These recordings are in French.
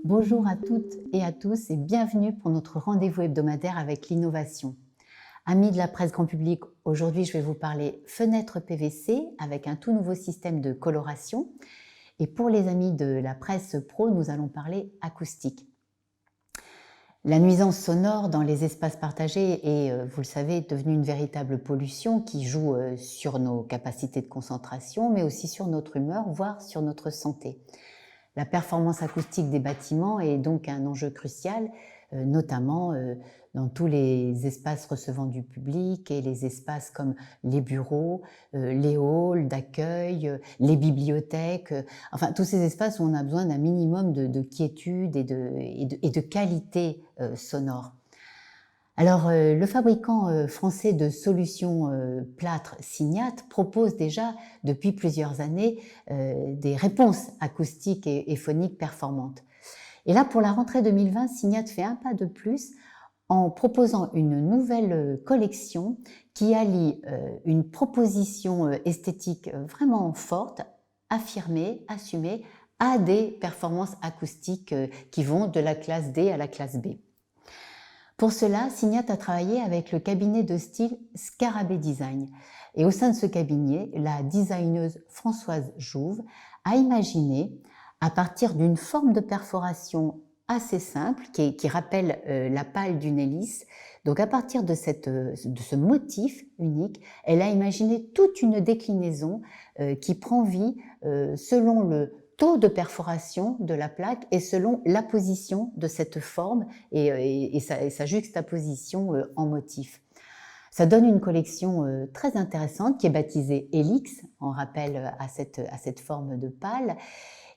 Bonjour à toutes et à tous et bienvenue pour notre rendez-vous hebdomadaire avec l'innovation. Amis de la presse grand public, aujourd'hui je vais vous parler fenêtres PVC avec un tout nouveau système de coloration. Et pour les amis de la presse pro, nous allons parler acoustique. La nuisance sonore dans les espaces partagés est, vous le savez, devenue une véritable pollution qui joue sur nos capacités de concentration, mais aussi sur notre humeur, voire sur notre santé. La performance acoustique des bâtiments est donc un enjeu crucial, notamment dans tous les espaces recevant du public et les espaces comme les bureaux, les halls d'accueil, les bibliothèques, enfin tous ces espaces où on a besoin d'un minimum de quiétude et de qualité sonore. Alors, le fabricant français de solutions plâtre Signat propose déjà depuis plusieurs années des réponses acoustiques et phoniques performantes. Et là, pour la rentrée 2020, Signat fait un pas de plus en proposant une nouvelle collection qui allie une proposition esthétique vraiment forte, affirmée, assumée, à des performances acoustiques qui vont de la classe D à la classe B. Pour cela, Signat a travaillé avec le cabinet de style Scarabée Design. Et au sein de ce cabinet, la designeuse Françoise Jouve a imaginé, à partir d'une forme de perforation assez simple, qui rappelle la pale d'une hélice, donc à partir de ce motif unique, elle a imaginé toute une déclinaison qui prend vie selon le taux de perforation de la plaque et selon la position de cette forme et sa juxtaposition en motif. Ça donne une collection très intéressante qui est baptisée Helix, en rappel à cette forme de pale,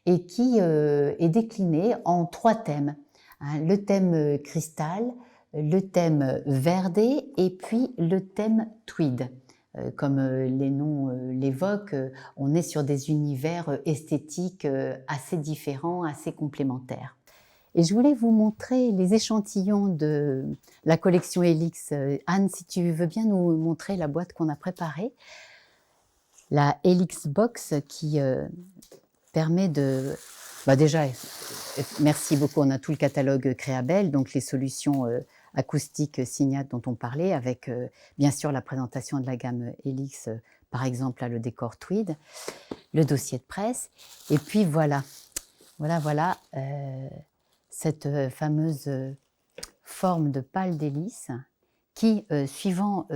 et qui est déclinée en 3 thèmes. Le thème cristal, le thème verdé et puis le thème tweed. Comme les noms l'évoquent, on est sur des univers esthétiques assez différents, assez complémentaires. Et je voulais vous montrer les échantillons de la collection Helix. Anne, si tu veux bien nous montrer la boîte qu'on a préparée. La Helix Box qui permet de... déjà, merci beaucoup, on a tout le catalogue Créabel, donc les solutions acoustiques Signat dont on parlait, avec bien sûr la présentation de la gamme Helix, par exemple là, le décor tweed, le dossier de presse, et puis voilà cette fameuse forme de pale d'hélice qui, suivant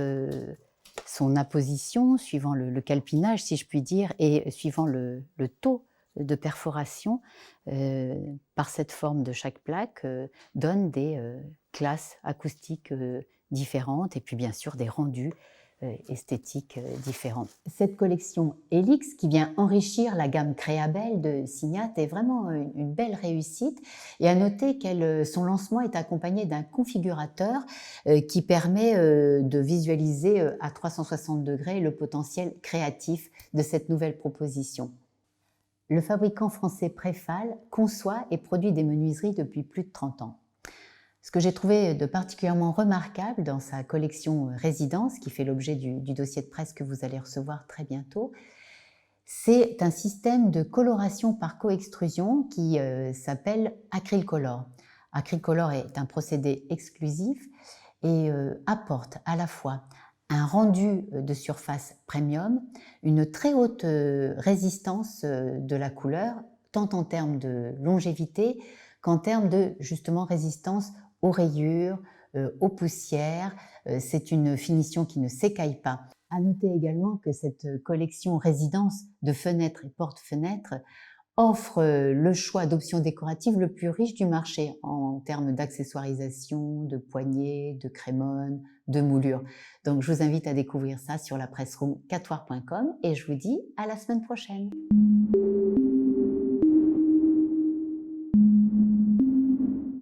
son apposition, suivant le calpinage si je puis dire, et suivant le taux de perforation par cette forme de chaque plaque donne des classes acoustiques différentes et puis bien sûr des rendus esthétiques différents. Cette collection Helix qui vient enrichir la gamme Créabel de Signat est vraiment une belle réussite, et à noter que son lancement est accompagné d'un configurateur qui permet de visualiser à 360 degrés le potentiel créatif de cette nouvelle proposition. Le fabricant français Préfal conçoit et produit des menuiseries depuis plus de 30 ans. Ce que j'ai trouvé de particulièrement remarquable dans sa collection Résidence, qui fait l'objet du dossier de presse que vous allez recevoir très bientôt, c'est un système de coloration par coextrusion qui s'appelle Acrylcolor. Acrylcolor est un procédé exclusif et apporte à la fois un rendu de surface premium, une très haute résistance de la couleur, tant en termes de longévité qu'en termes de justement résistance aux rayures, aux poussières. C'est une finition qui ne s'écaille pas. À noter également que cette collection résidence de fenêtres et porte-fenêtres offre le choix d'options décoratives le plus riche du marché en termes d'accessoirisation, de poignées, de crémones, de moulures. Donc je vous invite à découvrir ça sur la presseroom catoir.com et je vous dis à la semaine prochaine.